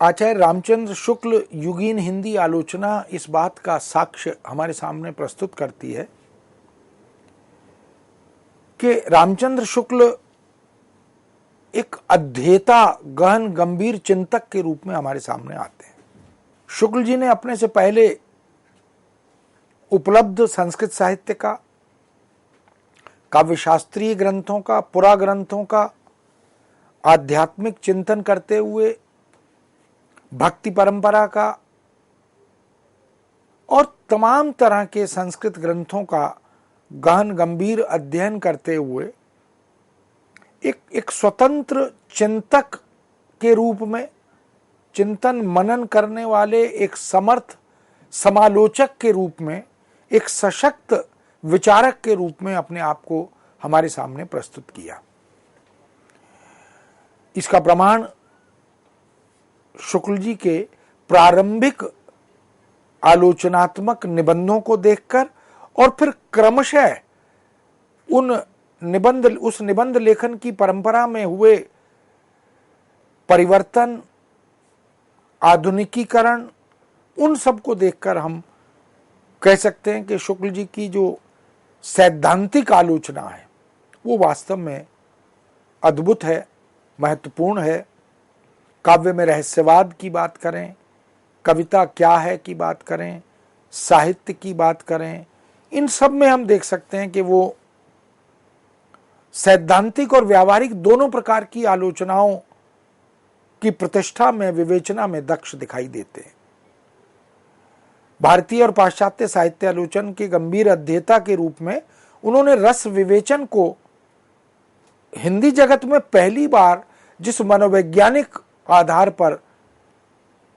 आचार्य रामचंद्र शुक्ल युगीन हिंदी आलोचना इस बात का साक्ष्य हमारे सामने प्रस्तुत करती है कि रामचंद्र शुक्ल एक अध्येता, गहन गंभीर चिंतक के रूप में हमारे सामने आते हैं। शुक्ल जी ने अपने से पहले उपलब्ध संस्कृत साहित्य का, काव्यशास्त्रीय ग्रंथों का, पुरा ग्रंथों का आध्यात्मिक चिंतन करते हुए भक्ति परंपरा का और तमाम तरह के संस्कृत ग्रंथों का गहन गंभीर अध्ययन करते हुए एक स्वतंत्र चिंतक के रूप में, चिंतन मनन करने वाले एक समर्थ समालोचक के रूप में, एक सशक्त विचारक के रूप में अपने आप को हमारे सामने प्रस्तुत किया। इसका प्रमाण शुक्ल जी के प्रारंभिक आलोचनात्मक निबंधों को देखकर और फिर क्रमशः उस निबंध लेखन की परंपरा में हुए परिवर्तन, आधुनिकीकरण, उन सब को देखकर हम कह सकते हैं कि शुक्ल जी की जो सैद्धांतिक आलोचना है वो वास्तव में अद्भुत है, महत्वपूर्ण है। काव्य में रहस्यवाद की बात करें, कविता क्या है की बात करें, साहित्य की बात करें, इन सब में हम देख सकते हैं कि वो सैद्धांतिक और व्यावहारिक दोनों प्रकार की आलोचनाओं की प्रतिष्ठा में, विवेचना में दक्ष दिखाई देते हैं। भारतीय और पाश्चात्य साहित्य आलोचन के गंभीर अध्येता के रूप में उन्होंने रस विवेचन को हिंदी जगत में पहली बार जिस मनोवैज्ञानिक आधार पर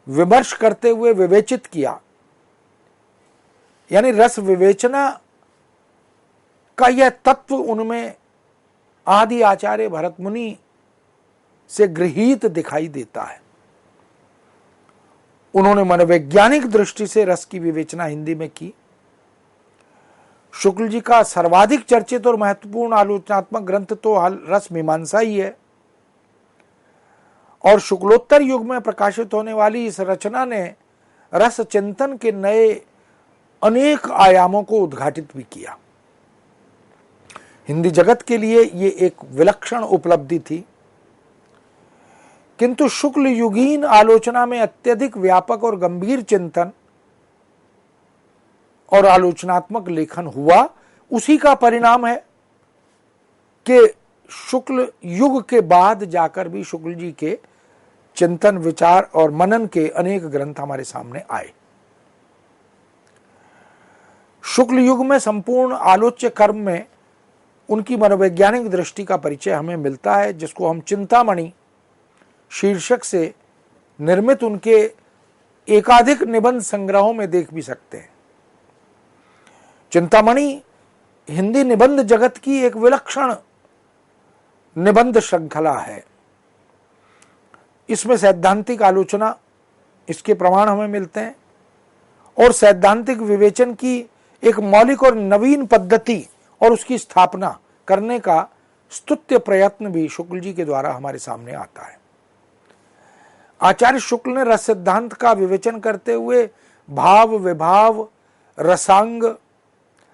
विमर्श करते हुए विवेचित किया, यानी रस विवेचना का यह तत्व उनमें आदि आचार्य भरत मुनि से गृहीत दिखाई देता है। उन्होंने मनोवैज्ञानिक दृष्टि से रस की विवेचना हिंदी में की। शुक्ल जी का सर्वाधिक चर्चित और महत्वपूर्ण आलोचनात्मक ग्रंथ तो रस मीमांसा ही है और शुक्लोत्तर युग में प्रकाशित होने वाली इस रचना ने रस चिंतन के नए अनेक आयामों को उद्घाटित भी किया। हिंदी जगत के लिए ये एक विलक्षण उपलब्धि थी, किंतु शुक्ल युगीन आलोचना में अत्यधिक व्यापक और गंभीर चिंतन और आलोचनात्मक लेखन हुआ। उसी का परिणाम है कि शुक्ल युग के बाद जाकर भी शुक्ल जी के चिंतन, विचार और मनन के अनेक ग्रंथ हमारे सामने आए। शुक्ल युग में संपूर्ण आलोच्य कर्म में उनकी मनोवैज्ञानिक दृष्टि का परिचय हमें मिलता है, जिसको हम चिंतामणि शीर्षक से निर्मित उनके एकाधिक निबंध संग्रहों में देख भी सकते हैं। चिंतामणि हिंदी निबंध जगत की एक विलक्षण निबंध श्रृंखला है। इसमें सैद्धांतिक आलोचना, इसके प्रमाण हमें मिलते हैं और सैद्धांतिक विवेचन की एक मौलिक और नवीन पद्धति और उसकी स्थापना करने का स्तुत्य प्रयत्न भी शुक्ल जी के द्वारा हमारे सामने आता है। आचार्य शुक्ल ने रस सिद्धांत का विवेचन करते हुए भाव, विभाव, रसांग,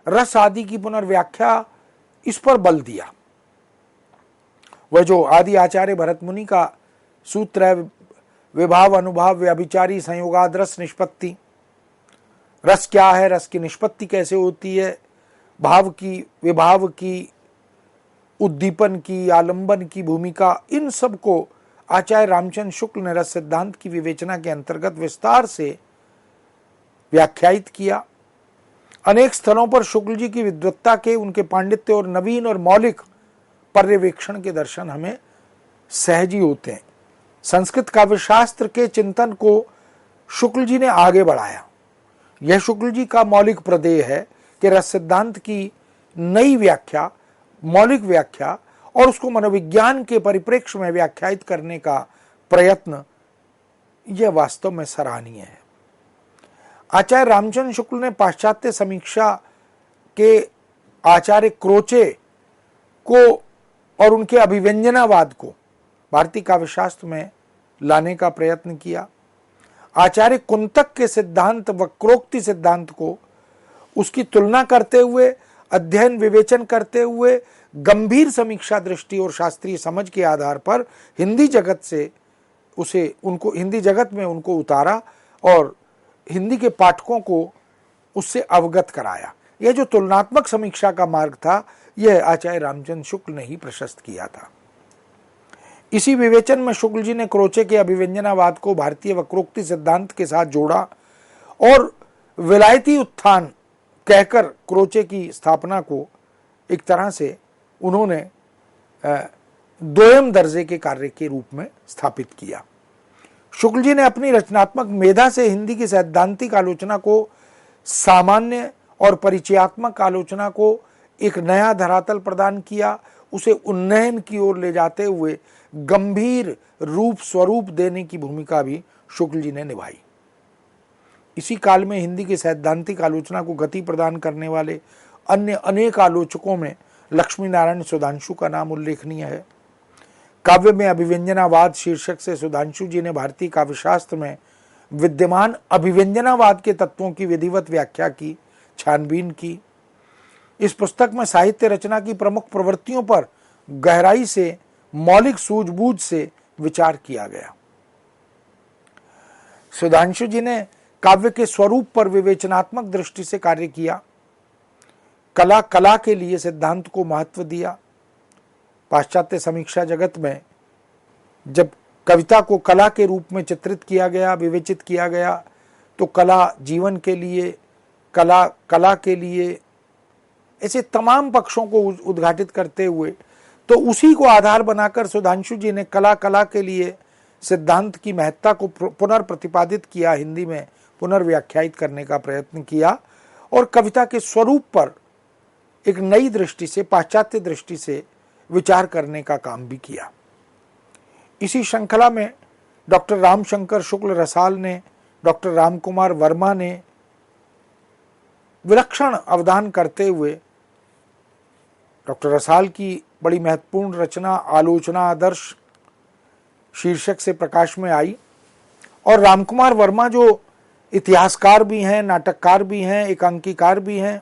रस आदि की पुनर्व्याख्या, इस पर बल दिया। वह जो आदि आचार्य भरत मुनि का सूत्र है, विभाव अनुभाव व्यभिचारी संयोगाद रस निष्पत्ति, रस क्या है, रस की निष्पत्ति कैसे होती है, भाव की, विभाव की, उद्दीपन की, आलंबन की भूमिका, इन सब को आचार्य रामचंद्र शुक्ल ने रस सिद्धांत की विवेचना के अंतर्गत विस्तार से व्याख्यायित किया। अनेक स्थलों पर शुक्ल जी की विद्वत्ता के, उनके पांडित्य और नवीन और मौलिक पर्यवेक्षण के दर्शन हमें सहज ही होते हैं। संस्कृत काव्यशास्त्र के चिंतन को शुक्ल जी ने आगे बढ़ाया। यह शुक्ल जी का मौलिक प्रदेय है कि रस सिद्धांत की नई व्याख्या, मौलिक व्याख्या और उसको मनोविज्ञान के परिप्रेक्ष्य में व्याख्यायित करने का प्रयत्न, यह वास्तव में सराहनीय है। आचार्य रामचंद्र शुक्ल ने पाश्चात्य समीक्षा के आचार्य क्रोचे को और उनके अभिव्यंजनावाद को भारतीय काव्यशास्त्र में लाने का प्रयत्न किया। आचार्य कुंतक के सिद्धांत वक्रोक्ति सिद्धांत को उसकी तुलना करते हुए, अध्ययन विवेचन करते हुए, गंभीर समीक्षा दृष्टि और शास्त्रीय समझ के आधार पर हिंदी जगत में उनको उतारा और हिंदी के पाठकों को उससे अवगत कराया। यह जो तुलनात्मक समीक्षा का मार्ग था, यह आचार्य रामचंद्र शुक्ल ने ही प्रशस्त किया था। इसी विवेचन में शुक्ल जी ने क्रोचे के अभिव्यंजनावाद को भारतीय वक्रोक्ति सिद्धांत के साथ जोड़ा और विलायती उत्थान कहकर क्रोचे की स्थापना को एक तरह से उन्होंने दोयम दर्जे के कार्य के रूप में स्थापित किया। शुक्ल जी ने अपनी रचनात्मक मेधा से हिंदी की सैद्धांतिक आलोचना को, सामान्य और परिचयात्मक आलोचना को एक नया धरातल प्रदान किया। उसे उन्नयन की ओर ले जाते हुए गंभीर रूप स्वरूप देने की भूमिका भी शुक्ल जी ने निभाई। इसी काल में हिंदी की सैद्धांतिक आलोचना को गति प्रदान करने वाले अन्य अनेक आलोचकों में लक्ष्मी नारायण सुधांशु का नाम उल्लेखनीय है। काव्य में अभिव्यंजनावाद शीर्षक से सुधांशु जी ने भारतीय काव्यशास्त्र में विद्यमान अभिव्यंजनावाद के तत्वों की विधिवत व्याख्या की, छानबीन की। इस पुस्तक में साहित्य रचना की प्रमुख प्रवृत्तियों पर गहराई से, मौलिक सूझबूझ से विचार किया गया। सुधांशु जी ने काव्य के स्वरूप पर विवेचनात्मक दृष्टि से कार्य किया। कला के लिए सिद्धांत को महत्व दिया। पाश्चात्य समीक्षा जगत में जब कविता को कला के रूप में चित्रित किया गया, विवेचित किया गया, तो कला जीवन के लिए, कला के लिए, ऐसे तमाम पक्षों को उद्घाटित करते हुए, तो उसी को आधार बनाकर सुधांशु जी ने कला के लिए सिद्धांत की महत्ता को पुनर्प्रतिपादित किया, हिंदी में पुनर्व्याख्यायित करने का प्रयत्न किया और कविता के स्वरूप पर एक नई दृष्टि से, पाश्चात्य दृष्टि से विचार करने का काम भी किया। इसी श्रृंखला में डॉक्टर रामशंकर शुक्ल रसाल ने, डॉक्टर रामकुमार वर्मा ने विलक्षण अवदान करते हुए डॉक्टर रसाल की बड़ी महत्वपूर्ण रचना आलोचना आदर्श शीर्षक से प्रकाश में आई और रामकुमार वर्मा जो इतिहासकार भी हैं, नाटककार भी हैं, एकांकीकार भी हैं,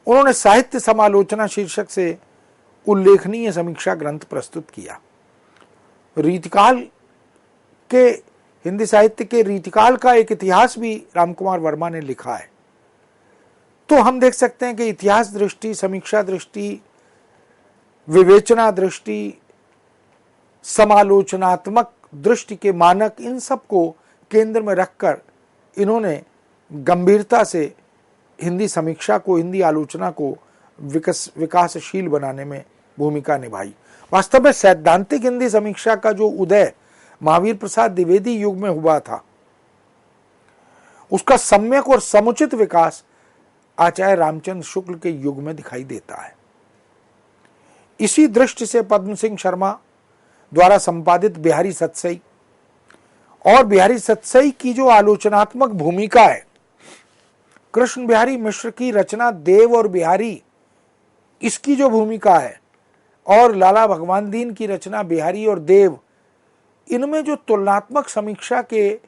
उन्होंने साहित्य समालोचना शीर्षक से उल्लेखनीय समीक्षा ग्रंथ प्रस्तुत किया। रीतिकाल के, हिंदी साहित्य के रीतिकाल का एक इतिहास भी रामकुमार वर्मा ने लिखा है। तो हम देख सकते हैं कि इतिहास दृष्टि, समीक्षा दृष्टि, विवेचना दृष्टि, समालोचनात्मक दृष्टि के मानक, इन सब को केंद्र में रखकर इन्होंने गंभीरता से हिंदी समीक्षा को, हिंदी आलोचना को विकासशील बनाने में भूमिका निभाई। वास्तव में सैद्धांतिक हिंदी समीक्षा का जो उदय महावीर प्रसाद द्विवेदी युग में हुआ था, उसका सम्यक और समुचित विकास आचार्य रामचंद्र शुक्ल के युग में दिखाई देता है। इसी दृष्टि से पद्म सिंह शर्मा द्वारा संपादित बिहारी सतसई और बिहारी सतसई की जो आलोचनात्मक भूमिका है, कृष्ण बिहारी मिश्र की रचना देव और बिहारी, इसकी जो भूमिका है, और लाला भगवान दीन की रचना बिहारी और देव, इनमें जो तुलनात्मक समीक्षा के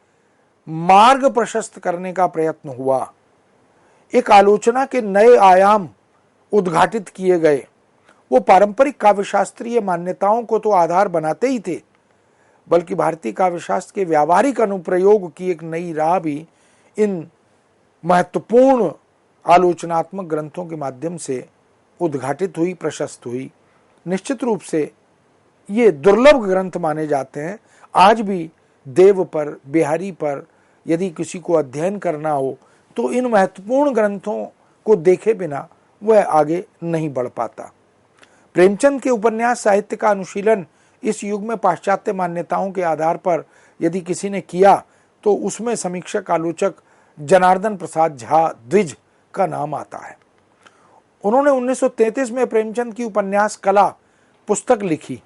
मार्ग प्रशस्त करने का प्रयत्न हुआ, एक आलोचना के नए आयाम उद्घाटित किए गए, वो पारंपरिक काव्यशास्त्रीय मान्यताओं को तो आधार बनाते ही थे, बल्कि भारतीय काव्यशास्त्र के व्यावहारिक अनुप्रयोग की एक नई राह भी इन महत्वपूर्ण आलोचनात्मक ग्रंथों के माध्यम से उद्घाटित हुई, प्रशस्त हुई। निश्चित रूप से ये दुर्लभ ग्रंथ माने जाते हैं। आज भी देव पर, बिहारी पर यदि किसी को अध्ययन करना हो तो इन महत्वपूर्ण ग्रंथों को देखे बिना वह आगे नहीं बढ़ पाता। प्रेमचंद के उपन्यास साहित्य का अनुशीलन इस युग में पाश्चात्य मान्यताओं के आधार पर यदि किसी ने किया तो उसमें समीक्षक आलोचक जनार्दन प्रसाद झा द्विज का नाम आता है। उन्होंने 1933 में प्रेमचंद की उपन्यास कला पुस्तक लिखी,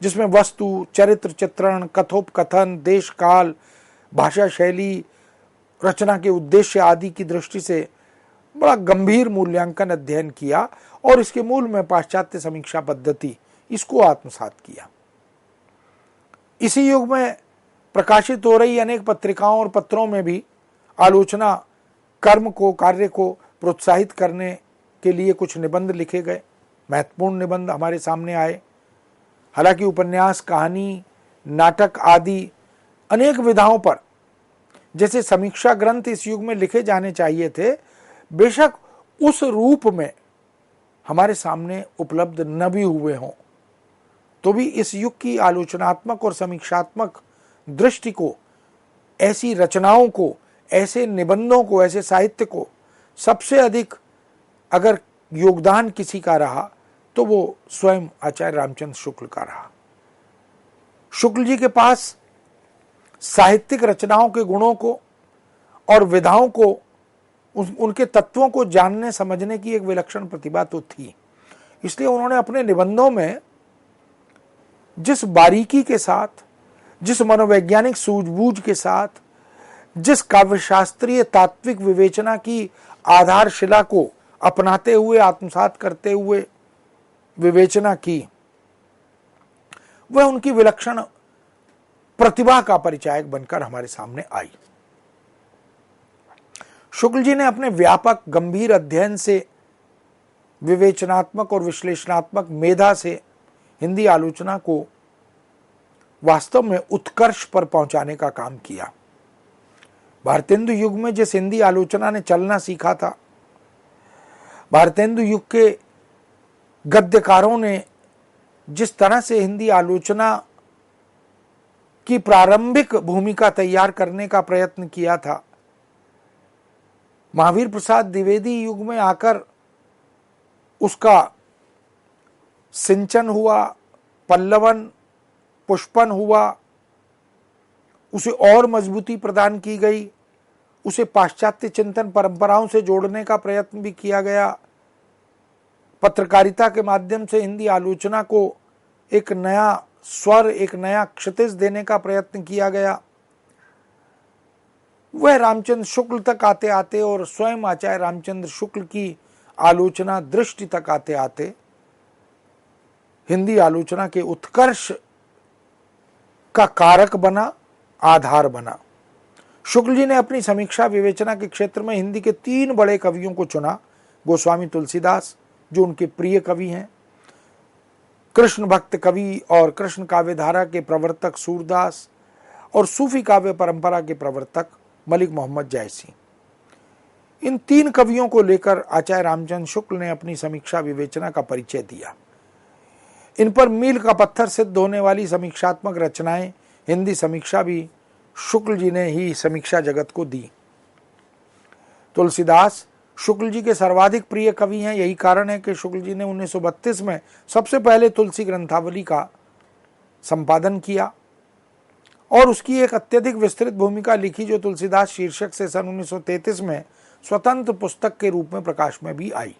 जिसमें वस्तु, चरित्र चित्रण, कथोपकथन, देश काल, भाषा शैली, रचना के उद्देश्य आदि की दृष्टि से बड़ा गंभीर मूल्यांकन अध्ययन किया और इसके मूल में पाश्चात्य समीक्षा पद्धति, इसको आत्मसात किया। इसी युग में प्रकाशित हो रही अनेक पत्रिकाओं और पत्रों में भी आलोचना कर्म को, कार्य को प्रोत्साहित करने के लिए कुछ निबंध लिखे गए, महत्वपूर्ण निबंध हमारे सामने आए। हालांकि उपन्यास, कहानी, नाटक आदि अनेक विधाओं पर जैसे समीक्षा ग्रंथ इस युग में लिखे जाने चाहिए थे, बेशक उस रूप में हमारे सामने उपलब्ध न भी हुए हों, तो भी इस युग की आलोचनात्मक और समीक्षात्मक दृष्टि को, ऐसी रचनाओं को, ऐसे निबंधों को, ऐसे साहित्य को सबसे अधिक अगर योगदान किसी का रहा तो वो स्वयं आचार्य रामचंद्र शुक्ल का रहा। शुक्ल जी के पास साहित्यिक रचनाओं के गुणों को और विधाओं को, उनके तत्वों को जानने समझने की एक विलक्षण प्रतिभा तो थी। इसलिए उन्होंने अपने निबंधों में जिस बारीकी के साथ, जिस मनोवैज्ञानिक सूझबूझ के साथ, जिस काव्यशास्त्रीय तात्विक विवेचना की आधारशिला को अपनाते हुए, आत्मसात करते हुए विवेचना की, वह उनकी विलक्षण प्रतिभा का परिचायक बनकर हमारे सामने आई। शुक्ल जी ने अपने व्यापक गंभीर अध्ययन से, विवेचनात्मक और विश्लेषणात्मक मेधा से हिंदी आलोचना को वास्तव में उत्कर्ष पर पहुंचाने का काम किया। भारतेंदु युग में जिस हिंदी आलोचना ने चलना सीखा था, भारतेंदु युग के गद्यकारों ने जिस तरह से हिंदी आलोचना की प्रारंभिक भूमिका तैयार करने का प्रयत्न किया था, महावीर प्रसाद द्विवेदी युग में आकर उसका सिंचन हुआ, पल्लवन, पुष्पन हुआ, उसे और मजबूती प्रदान की गई, उसे पाश्चात्य चिंतन परंपराओं से जोड़ने का प्रयत्न भी किया गया। पत्रकारिता के माध्यम से हिंदी आलोचना को एक नया स्वर, एक नया क्षितिज देने का प्रयत्न किया गया। वह रामचंद्र शुक्ल तक आते आते और स्वयं आचार्य रामचंद्र शुक्ल की आलोचना दृष्टि तक आते आते हिंदी आलोचना के उत्कर्ष का कारक बना, आधार बना। शुक्ल जी ने अपनी समीक्षा विवेचना के क्षेत्र में हिंदी के 3 बड़े कवियों को चुना। गोस्वामी तुलसीदास, जो उनके प्रिय कवि हैं, कृष्ण भक्त कवि और कृष्ण काव्य धारा के प्रवर्तक सूरदास, और सूफी काव्य परंपरा के प्रवर्तक मलिक मोहम्मद जायसी। इन 3 कवियों को लेकर आचार्य रामचंद्र शुक्ल ने अपनी समीक्षा विवेचना का परिचय दिया। इन पर मील का पत्थर सिद्ध होने वाली समीक्षात्मक रचनाएं, हिंदी समीक्षा भी शुक्ल जी ने ही समीक्षा जगत को दी। तुलसीदास शुक्ल जी के सर्वाधिक प्रिय कवि हैं। यही कारण है कि शुक्ल जी ने 1932 में सबसे पहले तुलसी ग्रंथावली का संपादन किया और उसकी एक अत्यधिक विस्तृत भूमिका लिखी, जो तुलसीदास शीर्षक से सन 1933 में स्वतंत्र पुस्तक के रूप में प्रकाश में भी आई।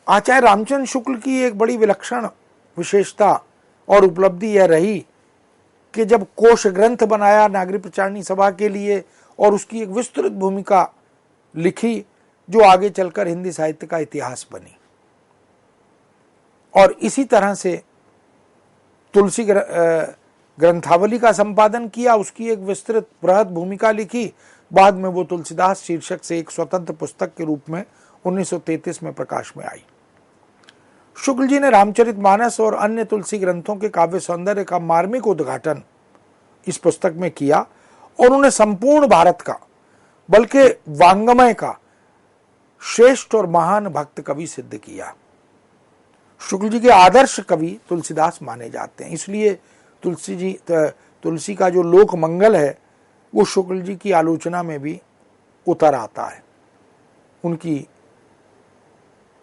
आचार्य रामचंद्र शुक्ल की एक बड़ी विलक्षण विशेषता और उपलब्धि यह रही कि जब कोश ग्रंथ बनाया नागरिक प्रचारणी सभा के लिए और उसकी एक विस्तृत भूमिका लिखी, जो आगे चलकर हिंदी साहित्य का इतिहास बनी। और इसी तरह से तुलसी ग्रंथावली का संपादन किया, उसकी एक विस्तृत बृहद भूमिका लिखी। बाद में वो तुलसीदास शीर्षक से एक स्वतंत्र पुस्तक के रूप में 1933 में प्रकाश में आई। शुक्ल जी ने रामचरितमानस और अन्य तुलसी ग्रंथों के काव्य सौंदर्य का मार्मिक उद्घाटन इस पुस्तक में किया और उन्हें संपूर्ण भारत का, बल्कि वांग्मय का श्रेष्ठ और महान भक्त कवि सिद्ध किया। शुक्ल जी के आदर्श कवि तुलसीदास माने जाते हैं। इसलिए तुलसी का जो लोक मंगल है वो शुक्ल जी की आलोचना में भी उतर आता है। उनकी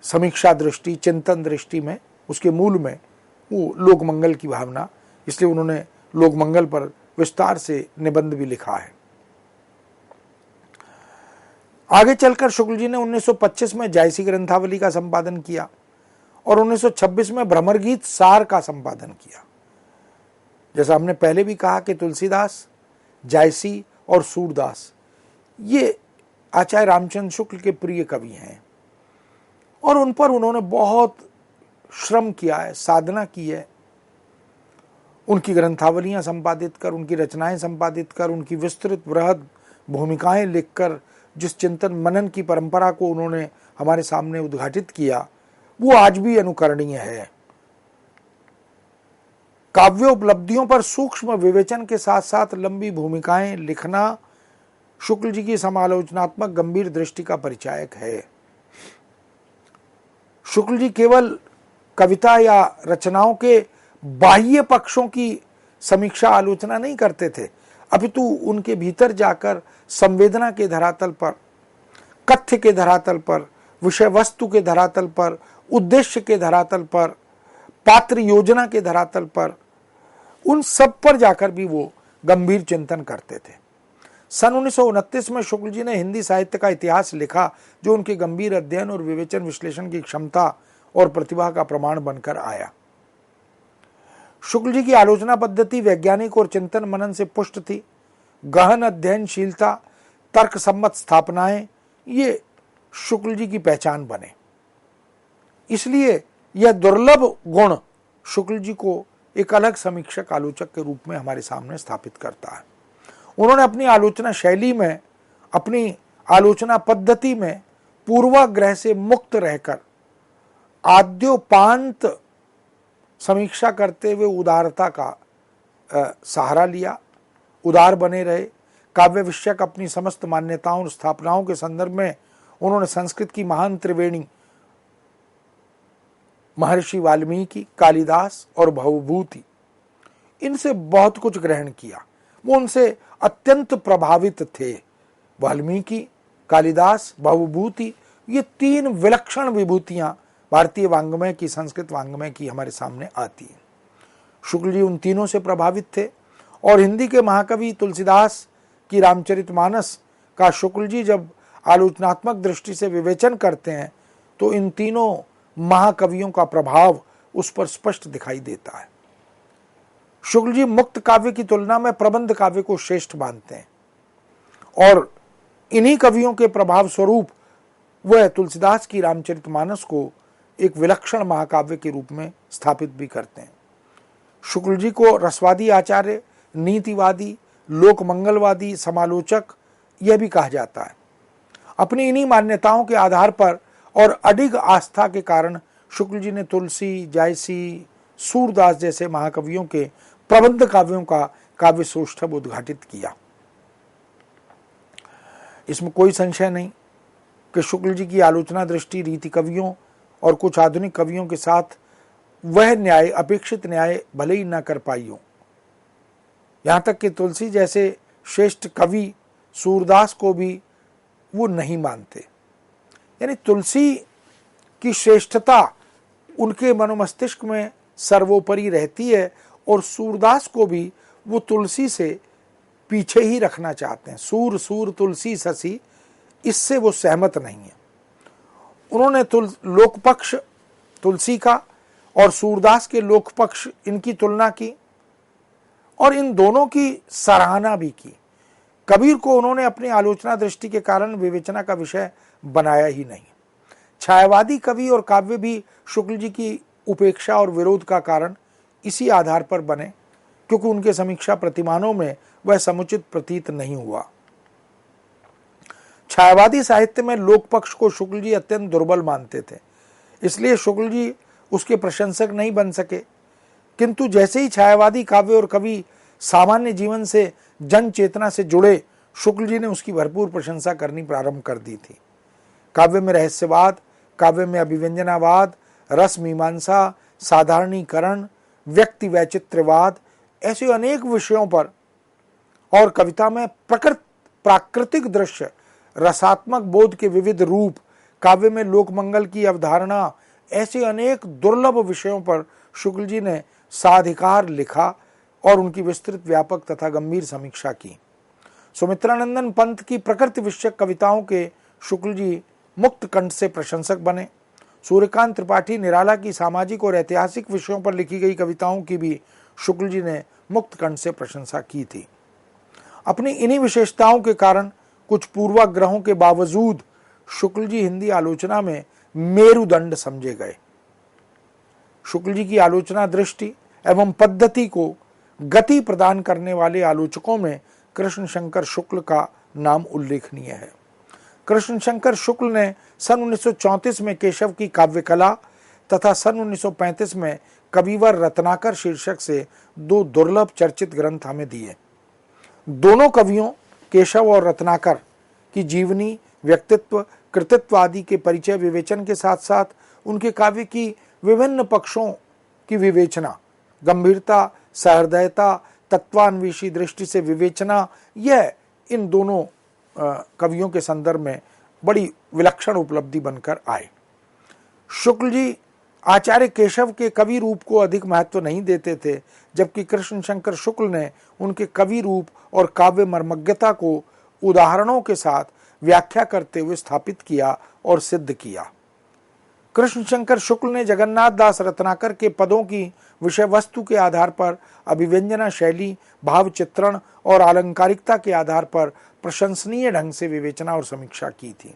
समीक्षा दृष्टि, चिंतन दृष्टि में, उसके मूल में वो लोक मंगल की भावना, इसलिए उन्होंने लोक मंगल पर विस्तार से निबंध भी लिखा है। आगे चलकर शुक्ल जी ने 1925 में जायसी ग्रंथावली का संपादन किया और 1926 में भ्रमर गीत सार का संपादन किया। जैसा हमने पहले भी कहा कि तुलसीदास, जायसी और सूरदास ये आचार्य रामचंद्र शुक्ल के प्रिय कवि हैं और उन पर उन्होंने बहुत श्रम किया है, साधना की है। उनकी ग्रंथावलियां संपादित कर, उनकी रचनाएं संपादित कर, उनकी विस्तृत बृहद भूमिकाएं लिखकर जिस चिंतन मनन की परंपरा को उन्होंने हमारे सामने उद्घाटित किया, वो आज भी अनुकरणीय है। काव्य उपलब्धियों पर सूक्ष्म विवेचन के साथ साथ लंबी भूमिकाएं लिखना शुक्ल जी की समालोचनात्मक गंभीर दृष्टि का परिचायक है। शुक्ल जी केवल कविता या रचनाओं के बाह्य पक्षों की समीक्षा आलोचना नहीं करते थे, अपितु उनके भीतर जाकर संवेदना के धरातल पर, कथ्य के धरातल पर, विषय वस्तु के धरातल पर, उद्देश्य के धरातल पर, पात्र योजना के धरातल पर, उन सब पर जाकर भी वो गंभीर चिंतन करते थे। सन 1929 में शुक्ल जी ने हिंदी साहित्य का इतिहास लिखा, जो उनके गंभीर अध्ययन और विवेचन विश्लेषण की क्षमता और प्रतिभा का प्रमाण बनकर आया। शुक्ल जी की आलोचना पद्धति वैज्ञानिक और चिंतन मनन से पुष्ट थी। गहन अध्ययनशीलता, तर्क सम्मत स्थापनाएं, ये शुक्ल जी की पहचान बने। इसलिए यह दुर्लभ गुण शुक्ल जी को एक अलग समीक्षक आलोचक के रूप में हमारे सामने स्थापित करता है। उन्होंने अपनी आलोचना शैली में, अपनी आलोचना पद्धति में पूर्वाग्रह से मुक्त रहकर आद्योपांत समीक्षा करते हुए उदारता का सहारा लिया, उदार बने रहे। काव्य विषयक अपनी समस्त मान्यताओं और स्थापनाओं के संदर्भ में उन्होंने संस्कृत की महान त्रिवेणी महर्षि वाल्मीकि, कालिदास और भवभूति, इनसे बहुत कुछ ग्रहण किया। वो उनसे अत्यंत प्रभावित थे। वाल्मीकि, कालिदास, भवभूति, ये तीन विलक्षण विभूतियां भारतीय वाङ्मय की, संस्कृत वाङ्मय की हमारे सामने आती हैं। शुक्ल जी उन तीनों से प्रभावित थे और हिंदी के महाकवि तुलसीदास की रामचरितमानस का शुक्ल जी जब आलोचनात्मक दृष्टि से विवेचन करते हैं तो इन तीनों महाकवियों का प्रभाव उस पर स्पष्ट दिखाई देता है। शुक्ल जी मुक्त काव्य की तुलना में प्रबंध काव्य को श्रेष्ठ मानते हैं और इन्हीं कवियों के प्रभाव स्वरूप वह तुलसीदास की रामचरितमानस को एक विलक्षण महाकाव्य के रूप में स्थापित भी करते हैं। शुक्ल जी को रसवादी आचार्य, नीतिवादी, लोक मंगलवादी, समालोचक यह भी कहा जाता है। अपनी इन्हीं मान्यताओं के आधार पर और अडिग आस्था के कारण शुक्ल जी ने तुलसी, जायसी, सूरदास जैसे महाकवियों के प्रबंध काव्यों का काव्य सौष्ठव उद्घाटित किया। इसमें कोई संशय नहीं कि शुक्ल जी की आलोचना दृष्टि रीति कवियों और कुछ आधुनिक कवियों के साथ वह न्याय, अपेक्षित न्याय भले ही न कर पाई हो। यहां तक कि तुलसी जैसे श्रेष्ठ कवि सूरदास को भी वो नहीं मानते। यानी तुलसी की श्रेष्ठता उनके मनोमस्तिष्क में सर्वोपरि रहती है और सूरदास को भी वो तुलसी से पीछे ही रखना चाहते हैं। सूर सूर तुलसी ससी, इससे वो सहमत नहीं है। उन्होंने लोकपक्ष तुलसी का और सूरदास के लोकपक्ष इनकी तुलना की और इन दोनों की सराहना भी की। कबीर को उन्होंने अपनी आलोचना दृष्टि के कारण विवेचना का विषय बनाया ही नहीं। छायावादी कवि और काव्य भी शुक्ल जी की उपेक्षा और विरोध का कारण इसी आधार पर बने क्योंकि उनके समीक्षा प्रतिमानों में वह समुचित प्रतीत नहीं हुआ। छायावादी साहित्य में लोक पक्ष को शुक्ल जी अत्यंत दुर्बल मानते थे, इसलिए शुक्ल जी उसके प्रशंसक नहीं बन सके। किंतु जैसे ही छायावादी काव्य और कवि सामान्य जीवन से जन चेतना से जुड़े, शुक्ल जी ने उसकी भरपूर प्रशंसा करनी प्रारंभ कर दी थी। काव्य में रहस्यवाद, काव्य में अभिव्यंजनावाद, रस मीमांसा, साधारणीकरण, व्यक्ति वैचित्र्यवाद, ऐसे अनेक विषयों पर और कविता में प्राकृतिक दृश्य, रसात्मक बोध के विविध रूप, काव्य में लोकमंगल की अवधारणा, ऐसे अनेक दुर्लभ विषयों पर शुक्ल जी ने साधिकार लिखा और उनकी विस्तृत, व्यापक तथा गंभीर समीक्षा की। सुमित्रानंदन पंत की प्रकृति विषयक कविताओं के शुक्ल जी मुक्त कंठ से प्रशंसक बने। सूर्यकांत त्रिपाठी निराला की सामाजिक और ऐतिहासिक विषयों पर लिखी गई कविताओं की भी शुक्ल जी ने मुक्त कंठ से प्रशंसा की थी। अपनी इन्हीं विशेषताओं के कारण कुछ पूर्वाग्रहों के बावजूद शुक्ल जी हिंदी आलोचना में मेरुदंड समझे गए। शुक्ल जी की आलोचना दृष्टि एवं पद्धति को गति प्रदान करने वाले आलोचकों में कृष्ण शंकर शुक्ल का नाम उल्लेखनीय है। कृष्ण शंकर शुक्ल ने सन 1934 में केशव की काव्य कला तथा सन 1935 में कविवर रत्नाकर शीर्षक से 2 दुर्लभ चर्चित ग्रंथ हमें दिए। दोनों कवियों केशव और रत्नाकर की जीवनी, व्यक्तित्व, कृतित्व आदि के परिचय विवेचन के साथ साथ उनके काव्य की विभिन्न पक्षों की विवेचना, गंभीरता, सहृदयता, तत्वान्वेषी दृष्टि से विवेचना, यह इन दोनों कवियों के संदर्भ में बड़ी विलक्षण उपलब्धि बनकर आए। शुक्ल जी आचार्य केशव के कवि रूप को अधिक महत्व नहीं देते थे, जबकि कृष्ण शंकर शुक्ल ने उनके कवि रूप और काव्य मर्मज्ञता को उदाहरणों के साथ व्याख्या करते हुए स्थापित किया और सिद्ध किया। कृष्ण शंकर शुक्ल ने जगन्नाथ दास रत्नाकर के पदों की विषय वस्तु के आधार पर अभिव्यंजना शैली, भाव चित्रण और आलंकारिकता के आधार पर प्रशंसनीय ढंग से विवेचना और समीक्षा की थी।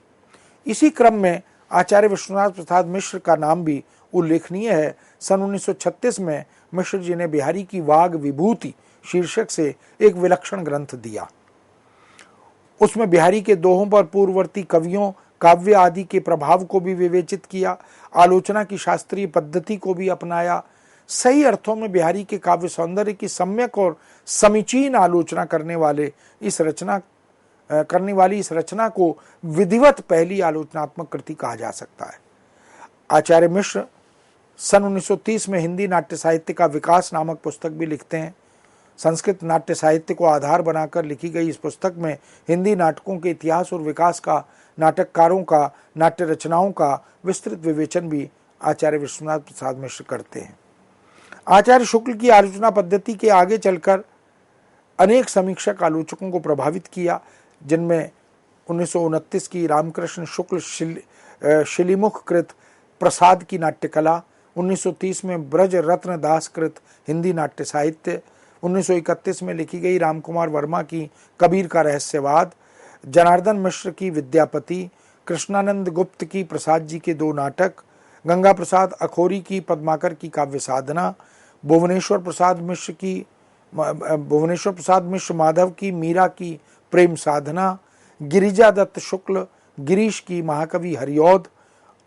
इसी क्रम में आचार्य विश्वनाथ प्रसाद मिश्र का नाम भी उल्लेखनीय है। सन 1936 में मिश्र जी ने बिहारी की वाग विभूति शीर्षक से एक विलक्षण ग्रंथ दिया। उसमें बिहारी के दोहों पर पूर्ववर्ती कवियों, काव्य आदि के प्रभाव को भी विवेचित किया, आलोचना की शास्त्रीय पद्धति को भी अपनाया। सही अर्थों में बिहारी के काव्य सौंदर्य की सम्यक और समीचीन आलोचना करने वाली इस रचना को विधिवत पहली आलोचनात्मक कृति कहा जा सकता है। आचार्य मिश्र सन 1930 में हिंदी नाट्य साहित्य का विकास नामक पुस्तक भी लिखते हैं। संस्कृत नाट्य साहित्य को आधार बनाकर लिखी गई इस पुस्तक में हिंदी नाटकों के इतिहास और विकास का, नाटककारों का, नाट्य रचनाओं का विस्तृत विवेचन भी आचार्य विश्वनाथ प्रसाद मिश्र करते हैं। आचार्य शुक्ल की आलोचना पद्धति के आगे चलकर अनेक समीक्षक आलोचकों को प्रभावित किया, जिनमें 1929 की रामकृष्ण शुक्ल शिलीमुख कृत प्रसाद की नाट्यकला, 1930 में ब्रज रत्न दास कृत हिंदी नाट्य साहित्य, 1931 में लिखी गई रामकुमार वर्मा की कबीर का रहस्यवाद, जनार्दन मिश्र की विद्यापति, कृष्णानंद गुप्त की प्रसाद जी के 2 नाटक, गंगा प्रसाद अखोरी की पद्माकर की काव्य साधना, भुवनेश्वर प्रसाद मिश्र माधव की मीरा की प्रेम साधना, गिरिजा दत्त शुक्ल गिरीश की महाकवि हरिऔध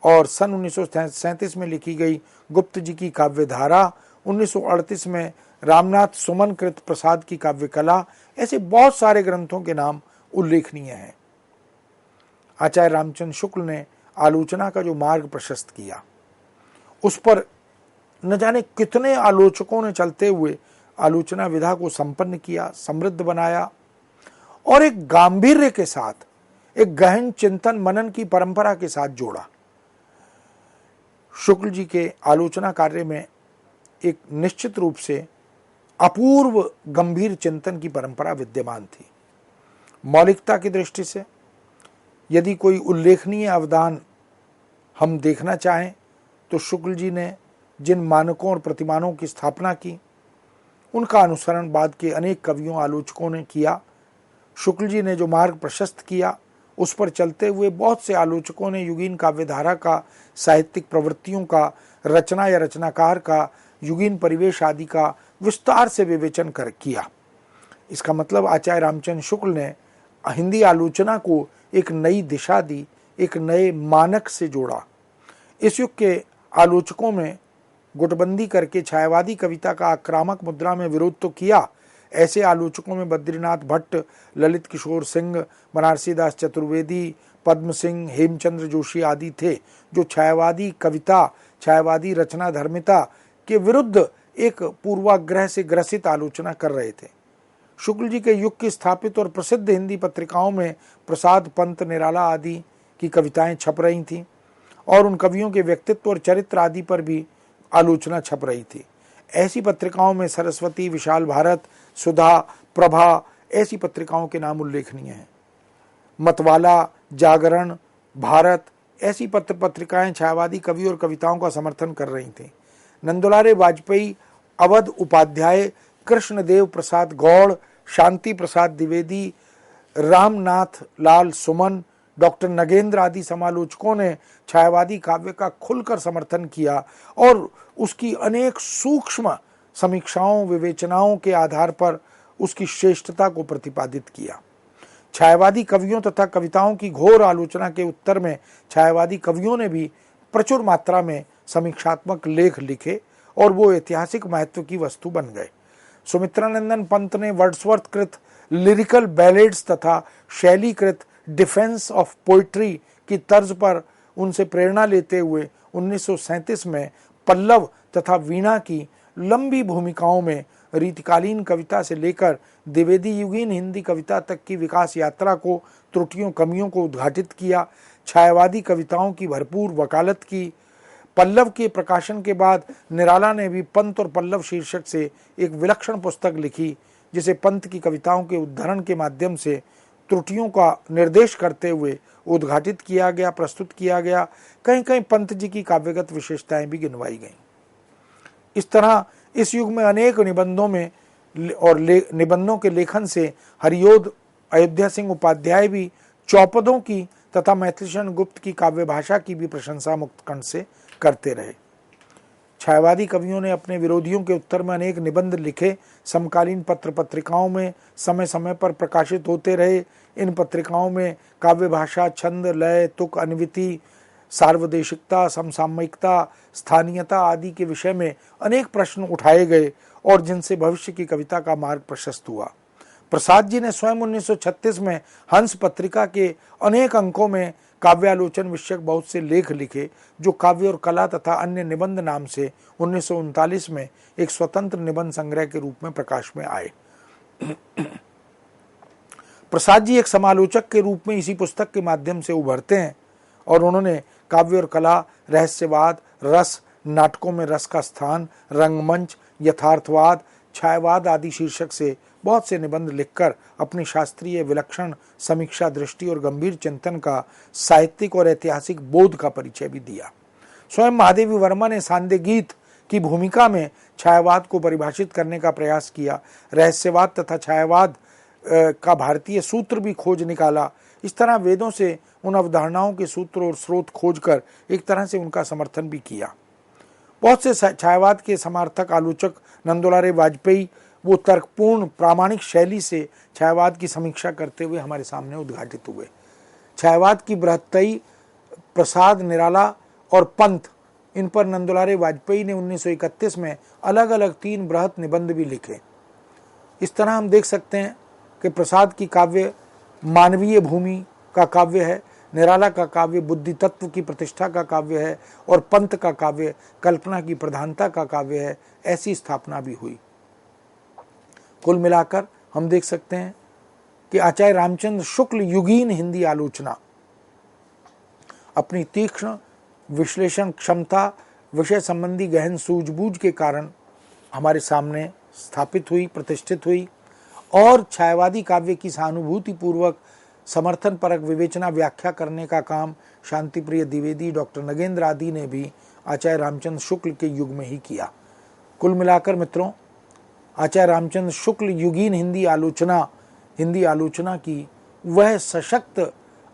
और सन 1937 में लिखी गई गुप्त जी की काव्य धारा, 1938 में रामनाथ सुमन कृत प्रसाद की काव्य कला, ऐसे बहुत सारे ग्रंथों के नाम उल्लेखनीय हैं। आचार्य रामचंद्र शुक्ल ने आलोचना का जो मार्ग प्रशस्त किया, उस पर न जाने कितने आलोचकों ने चलते हुए आलोचना विधा को संपन्न किया, समृद्ध बनाया और एक गांभीर्य के साथ, एक गहन चिंतन मनन की परंपरा के साथ जोड़ा। शुक्ल जी के आलोचना कार्य में एक निश्चित रूप से अपूर्व गंभीर चिंतन की परंपरा विद्यमान थी। मौलिकता की दृष्टि से यदि कोई उल्लेखनीय अवदान हम देखना चाहें तो शुक्ल जी ने जिन मानकों और प्रतिमानों की स्थापना की, उनका अनुसरण बाद के अनेक कवियों, आलोचकों ने किया। शुक्ल जी ने जो मार्ग प्रशस्त किया, उस पर चलते हुए बहुत से आलोचकों ने युगीन काव्यधारा का, साहित्यिक प्रवृत्तियों का, रचना या रचनाकार का, युगीन परिवेश आदि का विस्तार से विवेचन किया। इसका मतलब आचार्य रामचंद्र शुक्ल ने हिंदी आलोचना को एक नई दिशा दी, एक नए मानक से जोड़ा। इस युग के आलोचकों में गुटबंदी करके छायावादी कविता का आक्रामक मुद्रा में विरोध तो किया। ऐसे आलोचकों में बद्रीनाथ भट्ट, ललित किशोर सिंह, बनारसी दास चतुर्वेदी, पद्म सिंह, हेमचंद्र जोशी आदि थे, जो छायावादी कविता, छायावादी रचना धर्मिता के विरुद्ध एक पूर्वाग्रह से ग्रसित आलोचना कर रहे थे। शुक्ल जी के युग की स्थापित और प्रसिद्ध हिंदी पत्रिकाओं में प्रसाद, पंत, निराला आदि की कविताएं छप रही थीं और उन कवियों के व्यक्तित्व और चरित्र आदि पर भी आलोचना छप रही थी। ऐसी पत्रिकाओं में सरस्वती, विशाल भारत, सुधा, प्रभा ऐसी पत्रिकाओं के नाम उल्लेखनीय हैं। मतवाला, जागरण, भारत ऐसी पत्रिकाएं छायावादी कवि और कविताओं का समर्थन कर रही थीं। नंदुलारे वाजपेयी, अवध उपाध्याय, कृष्णदेव प्रसाद गौड़, शांति प्रसाद द्विवेदी, रामनाथ लाल सुमन, डॉक्टर नगेंद्र आदि समालोचकों ने छायावादी काव्य का खुलकर समर्थन किया और उसकी अनेक सूक्ष्म समीक्षाओं विवेचनाओं के आधार पर उसकी श्रेष्ठता को प्रतिपादित किया। छायावादी कवियों तथा कविताओं की घोर आलोचना के उत्तर में छायावादी कवियों ने भी प्रचुर मात्रा में समीक्षात्मक लेख लिखे और वो ऐतिहासिक महत्व की वस्तु बन गए। सुमित्रानंदन पंत ने वर्ड्सवर्थ कृत लिरिकल बैलेड्स तथा शैलीकृत डिफेंस ऑफ पोइट्री की तर्ज पर उनसे प्रेरणा लेते हुए 1937 में पल्लव तथा वीणा की लंबी भूमिकाओं में रीतिकालीन कविता से लेकर द्विवेदी युगीन हिंदी कविता तक की विकास यात्रा को, त्रुटियों कमियों को उद्घाटित किया। छायावादी कविताओं की भरपूर वकालत की। पल्लव के प्रकाशन के बाद निराला ने भी पंत और पल्लव शीर्षक से एक विलक्षण पुस्तक लिखी, जिसे पंत की कविताओं के उद्धरण के माध्यम से त्रुटियों का निर्देश करते हुए उद्घाटित किया गया, प्रस्तुत किया गया। कहीं कहीं पंत जी की काव्यगत विशेषताएं भी गिनवाई गईं। इस तरह इस युग में अनेक निबंधों में और निबंधों के लेखन से हरियोध अयोध्या सिंह उपाध्याय भी चौपदों की तथा मैथिलीशरण गुप्त की काव्य भाषा की भी प्रशंसा मुक्त कंठ से करते रहे। छायावादी कवियों ने अपने विरोधियों के उत्तर में अनेक निबंध लिखे, समकालीन पत्र पत्रिकाओं में समय समय पर प्रकाशित होते रहे। इन पत्रिकाओं में काव्य भाषा, छंद, लय, तुक, अन्विति, सार्वदेशिकता, समसामयिकता, स्थानीयता आदि के विषय में अनेक प्रश्न उठाए गए और जिनसे भविष्य की कविता का मार्ग प्रशस्त हुआ। प्रसाद जी ने स्वयं 1936 में हंस पत्रिका के अनेक अंकों में काव्यालोचन विषयक बहुत से लेख लिखे, जो काव्य और कला तथा अन्य निबंध नाम से 1939 में एक स्वतंत्र निबंध संग्रह के रूप में प्रकाश में आए। प्रसाद जी एक समालोचक के रूप में इसी पुस्तक के माध्यम से उभरते हैं और उन्होंने काव्य और कला, रहस्यवाद, रस, नाटकों में रस का स्थान, रंगमंच, यथार्थवाद, छायावाद आदि शीर्षक से बहुत से निबंध लिखकर अपनी शास्त्रीय विलक्षण समीक्षा दृष्टि और गंभीर चिंतन का साहित्यिक और ऐतिहासिक बोध का परिचय भी दिया। स्वयं महादेवी वर्मा ने सांध्य गीत की भूमिका में छायावाद को परिभाषित करने का प्रयास किया। रहस्यवाद तथा छायावाद का भारतीय सूत्र भी खोज निकाला। इस तरह वेदों से उन अवधारणाओं के सूत्र और स्रोत खोजकर एक तरह से उनका समर्थन भी किया। बहुत से छायावाद के समर्थक आलोचक नंदुलारे वाजपेयी वो तर्कपूर्ण प्रामाणिक शैली से छायावाद की समीक्षा करते हुए हमारे सामने उद्घाटित हुए। छायावाद की बृहत्तई प्रसाद, निराला और पंत, इन पर नंदुलारे वाजपेयी ने 1931 में अलग अलग 3 बृहत निबंध भी लिखे। इस तरह हम देख सकते हैं कि प्रसाद की काव्य मानवीय भूमि का काव्य है, निराला का काव्य बुद्धि तत्व की प्रतिष्ठा का काव्य है और पंत का काव्य कल्पना की प्रधानता का काव्य है। ऐसी स्थापना भी हुई। कुल मिलाकर हम देख सकते हैं कि आचार्य रामचंद्र शुक्ल युगीन हिंदी आलोचना अपनी तीक्ष्ण विश्लेषण क्षमता, विषय संबंधी गहन सूझबूझ के कारण हमारे सामने स्थापित हुई, प्रतिष्ठित हुई और छायावादी काव्य की सहानुभूति पूर्वक समर्थन परक विवेचना व्याख्या करने का काम शांतिप्रिय द्विवेदी, डॉक्टर नगेंद्र आदि ने भी आचार्य रामचंद्र शुक्ल के युग में ही किया। कुल मिलाकर मित्रों, आचार्य रामचंद्र शुक्ल युगीन हिंदी आलोचना की वह सशक्त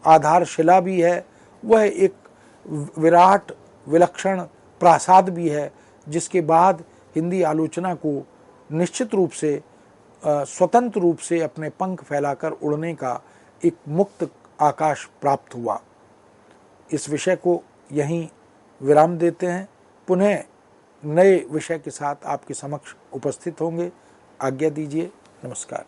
आधारशिला भी है, वह एक विराट विलक्षण प्रासाद भी है, जिसके बाद हिंदी आलोचना को निश्चित रूप से स्वतंत्र रूप से अपने पंख फैलाकर उड़ने का एक मुक्त आकाश प्राप्त हुआ। इस विषय को यहीं विराम देते हैं। पुनः नए विषय के साथ आपके समक्ष उपस्थित होंगे। आज्ञा दीजिए। नमस्कार।